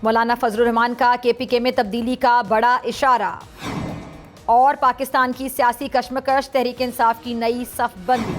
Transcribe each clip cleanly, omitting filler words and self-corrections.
مولانا فضل الرحمان کا KPK میں تبدیلی کا بڑا اشارہ، اور پاکستان کی سیاسی کشمکش، تحریک انصاف کی نئی صف بندی۔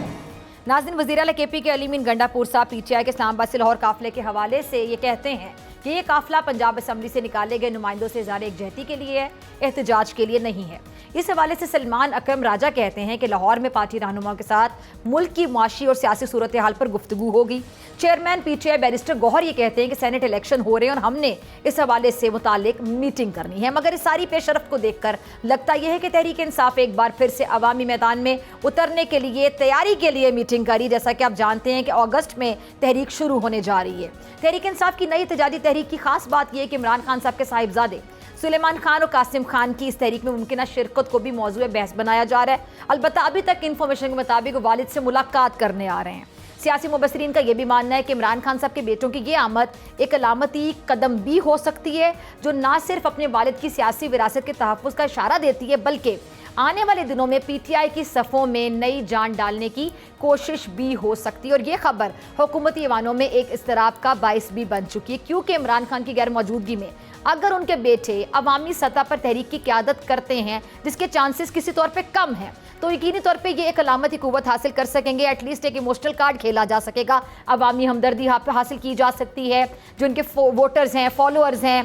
ناظرین، وزیر اعلیٰ KPK علی مین گنڈا پور صاحب PTI کے اسلام آباد سے لاہور قافلے کے حوالے سے یہ کہتے ہیں کہ یہ قافلہ پنجاب اسمبلی سے نکالے گئے نمائندوں سے اظہار یکجہتی کے لیے ہے، احتجاج کے لیے نہیں ہے۔ اس حوالے سے سلمان اکرم راجہ کہتے ہیں کہ لاہور میں پارٹی رہنماؤں کے ساتھ ملک کی معاشی اور سیاسی صورتحال پر گفتگو ہوگی۔ چیئرمین PTI بیرسٹر گوہر یہ کہتے ہیں کہ سینٹ الیکشن ہو رہے ہیں اور ہم نے اس حوالے سے متعلق میٹنگ کرنی ہے، مگر اس ساری پیش رفت کو دیکھ کر لگتا یہ ہے کہ تحریک انصاف ایک بار پھر سے عوامی میدان میں اترنے کے لیے تیاری کے لیے میٹنگ کری، جیسا کہ آپ جانتے ہیں کہ اگست میں تحریک شروع ہونے جا رہی ہے۔ تحریک انصاف کی نئی احتجاجی تحریک کی خاص بات یہ ہے کہ عمران خان صاحب کے صاحبزادے سلیمان خان اور قاسم خان کی اس تحریک میں ممکنہ شرکت کو بھی موضوع بحث بنایا جا رہا ہے۔ البتہ ابھی تک انفارمیشن کے مطابق والد سے ملاقات کرنے آ رہے ہیں۔ سیاسی مبصرین کا یہ بھی ماننا ہے کہ عمران خان صاحب کے بیٹوں کی یہ آمد ایک علامتی قدم بھی ہو سکتی ہے، جو نہ صرف اپنے والد کی سیاسی وراثت کے تحفظ کا اشارہ دیتی ہے، بلکہ آنے والے دنوں میں PTI کی صفوں میں نئی جان ڈالنے کی کوشش بھی ہو سکتی ہے۔ اور یہ خبر حکومتی ایوانوں میں ایک اضطراب کا باعث بھی بن چکی ہے، کیونکہ عمران خان کی غیر موجودگی میں اگر ان کے بیٹے عوامی سطح پر تحریک کی قیادت کرتے ہیں، جس کے چانسز کسی طور پہ کم ہیں، تو یقینی طور پہ یہ ایک علامتی قوت حاصل کر سکیں گے۔ ایٹ لیسٹ ایک ایموشنل کارڈ کھیلا جا سکے گا، عوامی ہمدردی حاصل کی جا سکتی ہے۔ جو ان کے ووٹرز ہیں، فالوورز ہیں،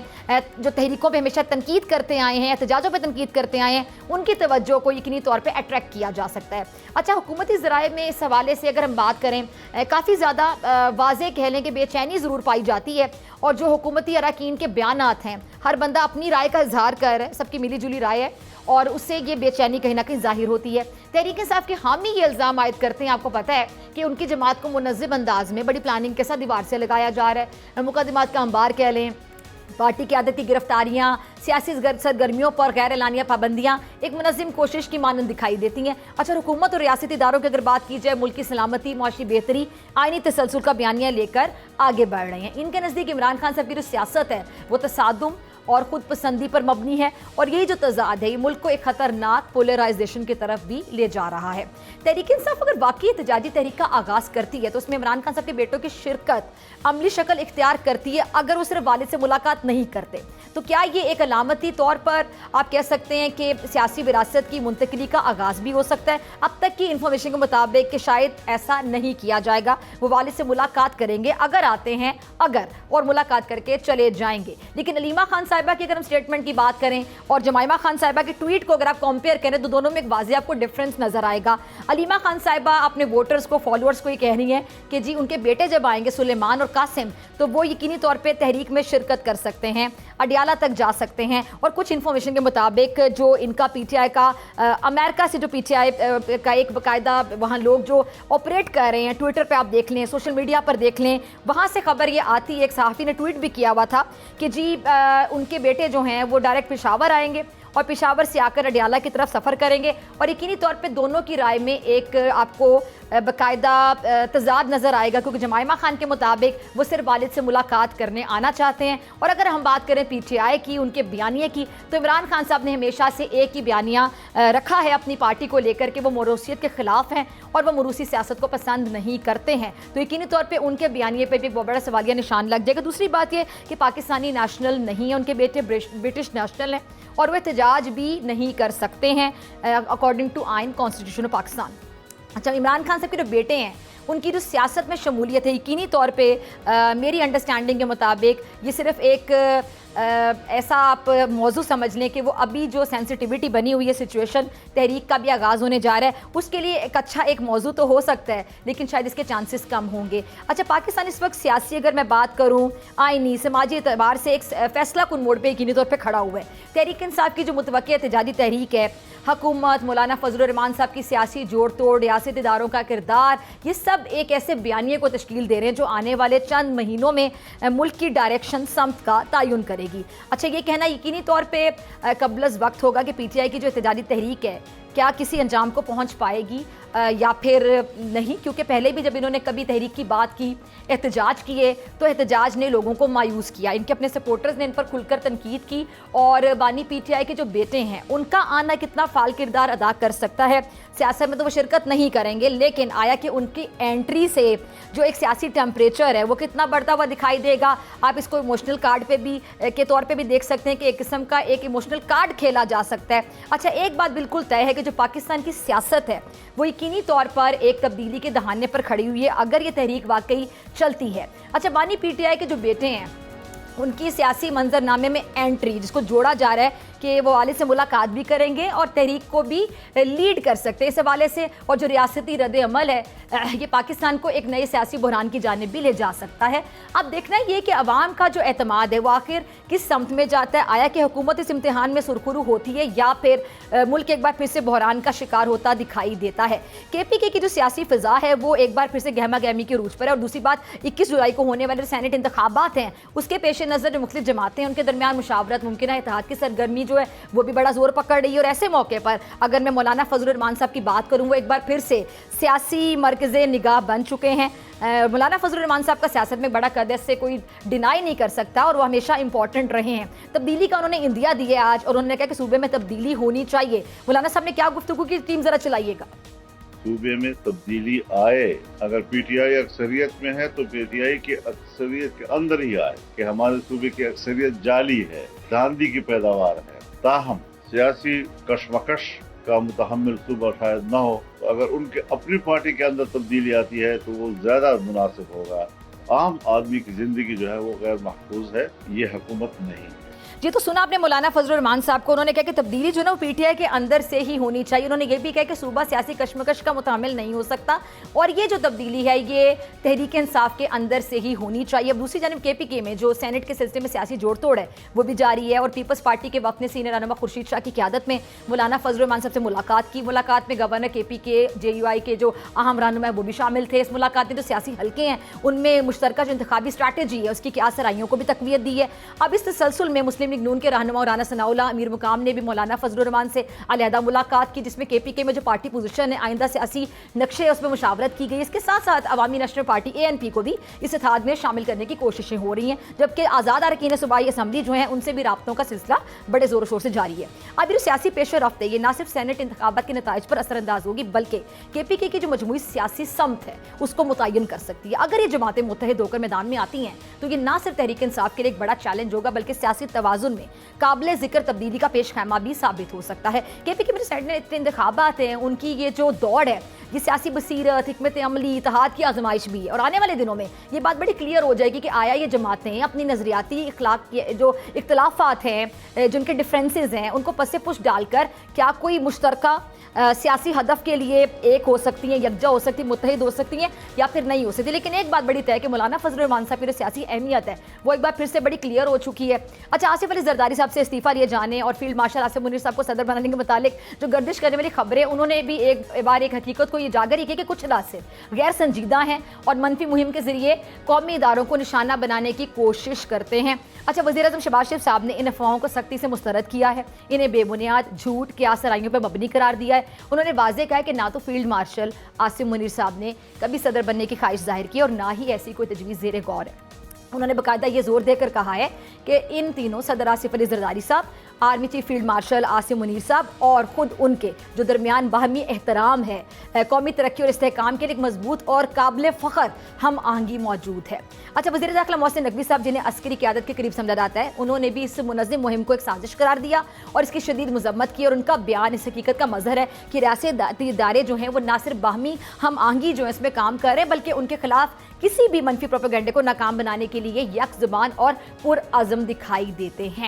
جو تحریکوں پہ ہمیشہ تنقید کرتے آئے ہیں، احتجاجوں پہ تنقید کرتے آئے ہیں، ان کی توجہ کو یقینی طور پہ اٹریکٹ کیا جا سکتا ہے۔ اچھا، حکومتی ذرائع میں اس حوالے سے اگر ہم بات کریں، کافی زیادہ واضح کہہ لیں کہ بے چینی ضرور پائی جاتی ہے، اور جو حکومتی اراکین کے بیانات ہیں، ہر بندہ اپنی رائے کا اظہار کر رہا ہے، سب کی ملی جلی رائے ہے، اور اس سے یہ بے چینی کہیں نہ کہیں ظاہر ہوتی ہے۔ تحریک انصاف کے حامی یہ الزام عائد کرتے ہیں، آپ کو پتہ ہے کہ ان کی جماعت کو منظم انداز میں بڑی پلاننگ کے ساتھ دیوار سے لگایا جا رہا ہے۔ مقدمات کا انبار کہہ لیں، پارٹی قیادت کی گرفتاریاں، سیاسی سرگرمیوں پر غیر اعلانیہ پابندیاں ایک منظم کوشش کی مانند دکھائی دیتی ہیں۔ اچھا، حکومت اور ریاستی اداروں کی اگر بات کی جائے، ملک کی سلامتی، معاشی بہتری، آئینی تسلسل کا بیانیہ لے کر آگے بڑھ رہے ہیں۔ ان کے نزدیک عمران خان صاحب کی جو سیاست ہے وہ تصادم اور خود پسندی پر مبنی ہے، اور یہی جو تضاد ہے یہ ملک کو ایک خطرناک پولرائزیشن کی طرف بھی لے جا رہا ہے۔ تحریک انصاف اگر واقعی احتجاجی تحریک کا آغاز کرتی ہے تو اس میں عمران خان صاحب کے بیٹوں کی شرکت عملی شکل اختیار کرتی ہے۔ اگر وہ صرف والد سے ملاقات نہیں کرتے تو کیا یہ ایک علامتی طور پر آپ کہہ سکتے ہیں کہ سیاسی وراثت کی منتقلی کا آغاز بھی ہو سکتا ہے؟ اب تک کی انفارمیشن کے مطابق کہ شاید ایسا نہیں کیا جائے گا، وہ والد سے ملاقات کریں گے اگر آتے ہیں، اور ملاقات کر کے چلے جائیں گے۔ لیکن علیمہ خان صاحبہ کی اگر ہم سٹیٹمنٹ کی بات کریں اور جمائمہ خان صاحبہ کی ٹویٹ کو اگر آپ کمپیئر کریں تو دونوں میں ایک واضح آپ کو ڈفرنس نظر آئے گا۔ علیمہ خان صاحبہ اپنے ووٹرز کو، فالوورز کو یہ کہہ رہی ہیں کہ جی ان کے بیٹے جب آئیں گے سلیمان اور قاسم تو وہ یقینی طور پہ تحریک میں شرکت کر سکتے ہیں، اڈیالہ تک جا سکتے ہیں۔ اور کچھ انفارمیشن کے مطابق جو ان کا PTI کا امریکہ سے جو PTI کا ایک باقاعدہ وہاں لوگ جو آپریٹ کر رہے ہیں، ٹویٹر پہ آپ دیکھ لیں، سوشل میڈیا پر دیکھ لیں، وہاں سے خبر یہ آتی ہے، ایک صحافی نے ٹویٹ بھی کیا ہوا تھا کہ جی ان کے بیٹے جو ہیں وہ ڈائریکٹ پشاور آئیں گے اور پشاور سے آ کر اڈیالہ کی طرف سفر کریں گے، اور یقینی طور پہ دونوں کی رائے میں ایک آپ کو باقاعدہ تضاد نظر آئے گا، کیونکہ جمائمہ خان کے مطابق وہ صرف والد سے ملاقات کرنے آنا چاہتے ہیں۔ اور اگر ہم بات کریں PTI کی، ان کے بیانیے کی، تو عمران خان صاحب نے ہمیشہ سے ایک ہی بیانیہ رکھا ہے اپنی پارٹی کو لے کر کہ وہ موروثیت کے خلاف ہیں اور وہ موروثی سیاست کو پسند نہیں کرتے ہیں، تو یقینی طور پہ ان کے بیانیے پہ بھی ایک بہت بڑا سوالیہ نشان لگ جائے گا۔ دوسری بات یہ کہ پاکستانی نیشنل نہیں ہیں ان کے بیٹے، برٹش نیشنل ہیں، اور وہ احتجاج بھی نہیں کر سکتے ہیں اکارڈنگ ٹو آئین کانسٹیٹیوشن آف پاکستان۔ اچھا، عمران خان صاحب کے جو بیٹے ہیں ان کی جو سیاست میں شمولیت ہے، یقینی طور پہ میری انڈرسٹینڈنگ کے مطابق یہ صرف ایک ایسا آپ موضوع سمجھ لیں کہ وہ ابھی جو سینسٹیوٹی بنی ہوئی ہے سچویشن، تحریک کا بھی آغاز ہونے جا رہا ہے، اس کے لیے ایک اچھا ایک موضوع تو ہو سکتا ہے، لیکن شاید اس کے چانسز کم ہوں گے۔ اچھا، پاکستان اس وقت سیاسی اگر میں بات کروں، آئینی سماجی اعتبار سے ایک فیصلہ کن موڑ پہ یقینی طور پہ کھڑا ہوا ہے۔ تحریک انصاف کی جو متوقع احتجاجی تحریک ہے، حکومت، مولانا فضل الرحمان صاحب کی سیاسی جوڑ توڑ، ریاستی اداروں کا کردار، یہ سب ایک ایسے بیانیے کو تشکیل دے رہے ہیں جو آنے والے چند مہینوں میں ملک کی ڈائریکشن سمت کا تعین کرے گی۔ اچھا، یہ کہنا یقینی طور پہ قبل از وقت ہوگا کہ PTI کی جو احتجاجی تحریک ہے کیا کسی انجام کو پہنچ پائے گی یا پھر نہیں، کیونکہ پہلے بھی جب انہوں نے کبھی تحریک کی بات کی، احتجاج کیے، تو احتجاج نے لوگوں کو مایوس کیا، ان کے اپنے سپورٹرز نے ان پر کھل کر تنقید کی، اور بانی پی ٹی آئی کے جو بیٹے ہیں ان کا آنا کتنا فعال کردار ادا کر سکتا ہے سیاست میں، تو وہ شرکت نہیں کریں گے، لیکن آیا کہ ان کی انٹری سے جو ایک سیاسی ٹیمپریچر ہے وہ کتنا بڑھتا ہوا دکھائی دے گا۔ آپ اس کو ایموشنل کارڈ پہ بھی کے طور پہ بھی دیکھ سکتے ہیں کہ ایک قسم کا ایک ایموشنل کارڈ کھیلا جا سکتا ہے۔ اچھا، ایک بات بالکل طے ہے کہ جو پاکستان کی سیاست ہے وہ یقینی طور پر ایک تبدیلی کے دہانے پر کھڑی ہوئی ہے اگر یہ تحریک واقعی چلتی ہے۔ اچھا، بانی پی ٹی آئی کے جو بیٹے ہیں ان کی سیاسی منظرنامے میں انٹری، جس کو جوڑا جا رہا ہے کہ وہ والد سے ملاقات بھی کریں گے اور تحریک کو بھی لیڈ کر سکتے ہیں اس حوالے سے، اور جو ریاستی رد عمل ہے یہ پاکستان کو ایک نئے سیاسی بحران کی جانب بھی لے جا سکتا ہے۔ اب دیکھنا یہ کہ عوام کا جو اعتماد ہے وہ آخر کس سمت میں جاتا ہے، آیا کہ حکومت اس امتحان میں سرخرو ہوتی ہے یا پھر ملک ایک بار پھر سے بحران کا شکار ہوتا دکھائی دیتا ہے۔ کے پی کے کی جو سیاسی فضا ہے وہ ایک بار پھر سے گہما گہمی کے عروج پر ہے، اور دوسری بات 21 جولائی کو ہونے والے سینٹ انتخابات ہیں اس کے پیش نظر جو مختلف جماعتیں ہیں ان کے درمیان مشاورت، ممکنہ اتحاد کی سرگرمی جو ہے وہ بھی بڑا زور پکڑ رہی ہے، اور ایسے موقع پر اگر میں مولانا فضل الرحمان صاحب کی بات کروں وہ ایک بار پھر سے سیاسی مرکز نگاہ بن چکے ہیں۔ مولانا فضل الرحمان صاحب کا سیاست میں بڑا قد ہے، اس سے کوئی ڈینائی نہیں کر سکتا، اور وہ ہمیشہ امپورٹنٹ رہے ہیں۔ تبدیلی کا انہوں نے اندیا دی ہے آج، اور انہوں نے کہا کہ صوبے میں تبدیلی ہونی چاہیے۔ مولانا صاحب نے کیا گفتگو کی، ٹیم ذرا چلائیے گا۔ صوبے میں تبدیلی آئے، اگر پی ٹی آئی اکثریت میں ہے تو پی ٹی آئی کی اکثریت کے اندر ہی آئے کہ ہمارے صوبے کی اکثریت جعلی ہے، دھاندلی کی پیداوار ہے۔ تاہم سیاسی کشمکش کا متحمل صوبہ شاید نہ ہو، تو اگر ان کے اپنی پارٹی کے اندر تبدیلی آتی ہے تو وہ زیادہ مناسب ہوگا۔ عام آدمی کی زندگی جو ہے وہ غیر محفوظ ہے، یہ حکومت نہیں۔ جی، تو سنا آپ نے مولانا فضل الرحمان صاحب کو، انہوں نے کہا کہ تبدیلی جو ہے وہ پی ٹی آئی کے اندر سے ہی ہونی چاہیے۔ انہوں نے یہ بھی کہا کہ صوبہ سیاسی کشمکش کا متحمل نہیں ہو سکتا، اور یہ جو تبدیلی ہے یہ تحریک انصاف کے اندر سے ہی ہونی چاہیے۔ اب دوسری جانب کے پی کے میں جو سینٹ کے سلسلے میں سیاسی جوڑ توڑ ہے وہ بھی جاری ہے، اور پیپلز پارٹی کے وقت نے سینئر رہنما خورشید شاہ کی قیادت میں مولانا فضل الرحمان صاحب سے ملاقات کی۔ ملاقات میں گورنر کے پی کے، جے یو آئی کے جو اہم رہنما ہیں وہ بھی شامل تھے۔ اس ملاقات میں جو سیاسی حلقے ہیں ان میں مشترکہ جو انتخابی اسٹریٹجی ہے اس کی کیا سرائیوں کو بھی تقویت دی ہے۔ اب اس تسلسل میں مسلم لیگ نون کے رہنما رانا ثناء اللہ امیر مقام نے بھی مولانا فضل الرحمان سے علیحدہ ملاقات کی، جس میں کے پی کے میں جو پارٹی پوزیشن ہے، آئندہ سیاسی نقشے اس میں مشاورت کی گئی۔ اس کے ساتھ ساتھ عوامی نیشنل پارٹی اے این پی کو بھی اس اتحاد میں شامل کرنے کی کوششیں ہو رہی ہیں، جبکہ آزاد ارکین صوبائی اسمبلی جو ہیں ان سے بھی رابطوں کا سلسلہ بڑے زور و شور سے جاری ہے۔ اب یہ سیاسی پیش رفت ہے یہ نہ صرف سینٹ انتخابات کے نتائج پر اثر انداز ہوگی بلکہ کے پی کے کی جو مجموعی سیاسی سمت ہے اس کو متعین کر سکتی ہے۔ اگر یہ جماعتیں متحد ہو کر میدان میں آتی ہیں تو یہ نہ صرف تحریک انصاف کے لیے ایک بڑا چیلنج ہوگا بلکہ سیاسی توازن میں قابل ذکر تبدیلی کا پیش خیمہ بھی ثابت ہو سکتا ہے۔ کے پی کے میں سینٹ انتخابات ہیں ان کی یہ جو دوڑ ہے یہ سیاسی بصیرت، حکمت عملی، اتحاد کی آزمائش بھی ہے، اور آنے والے دنوں میں یہ بات بڑی کلیئر ہو جائے گی کہ آیا یہ جماعتیں اپنی نظریاتی اخلاق کے جو اختلافات ہیں، جن کے ڈفرینسز ہیں، ان کو پس پش ڈال کر کیا کوئی مشترکہ سیاسی ہدف کے لیے ایک ہو سکتی ہیں، یکجا ہو سکتی ہیں، متحد ہو سکتی ہیں، یا پھر نہیں ہو سکتی۔ لیکن ایک بات بڑی طے ہے کہ مولانا فضل الرحمان صاحب کی جو سیاسی اہمیت ہے وہ ایک بار پھر سے بڑی کلیئر ہو چکی ہے۔ اچھا، آصف علی زرداری صاحب سے استعفیٰ لیے جانے اور فیلڈ مارشل آصف منیر صاحب کو صدر بنانے کے متعلق جو گردش کرنے والی خبریں، انہوں نے بھی ایک بار ایک حقیقت کو یہ اجاگر کی کہ کچھ عناصر غیر سنجیدہ ہیں اور منفی مہم کے ذریعے قومی اداروں کو نشانہ بنانے کی کوشش کرتے ہیں۔ اچھا، وزیر اعظم شہباز شریف صاحب نے ان افواہوں کو سختی سے مسترد کیا ہے، انہیں بے بنیاد، جھوٹ، قیاس آرائیوں پر مبنی قرار دیا ہے۔ انہوں نے واضح کہا ہے کہ نہ تو فیلڈ مارشل آصف منیر صاحب نے کبھی صدر بننے کی خواہش ظاہر کی اور نہ ہی ایسی کوئی تجویز زیر غور ہے۔ انہوں نے باقاعدہ یہ زور دے کر کہا ہے کہ ان تینوں صدر آصف علی زرداری صاحب، army chief field marshal Asif Munir صاحب اور خود ان کے جو درمیان باہمی احترام ہے، قومی ترقی اور استحکام کے لیے ایک مضبوط اور قابل فخر ہم آہنگی موجود ہے۔ اچھا، وزیر داخلہ محسن نقوی صاحب جنہیں عسکری قیادت کے قریب سمجھا جاتا ہے، انہوں نے بھی اس منظم مہم کو ایک سازش قرار دیا اور اس کی شدید مذمت کی، اور ان کا بیان اس حقیقت کا مظہر ہے کہ ریاستی ادارے جو ہیں وہ نہ صرف باہمی ہم آہنگی جو ہے اس میں کام کر رہے ہیں بلکہ ان کے خلاف کسی بھی منفی پروپیگنڈے کو ناکام بنانے کے لیے یک زبان اور پرعزم دکھائی دیتے ہیں۔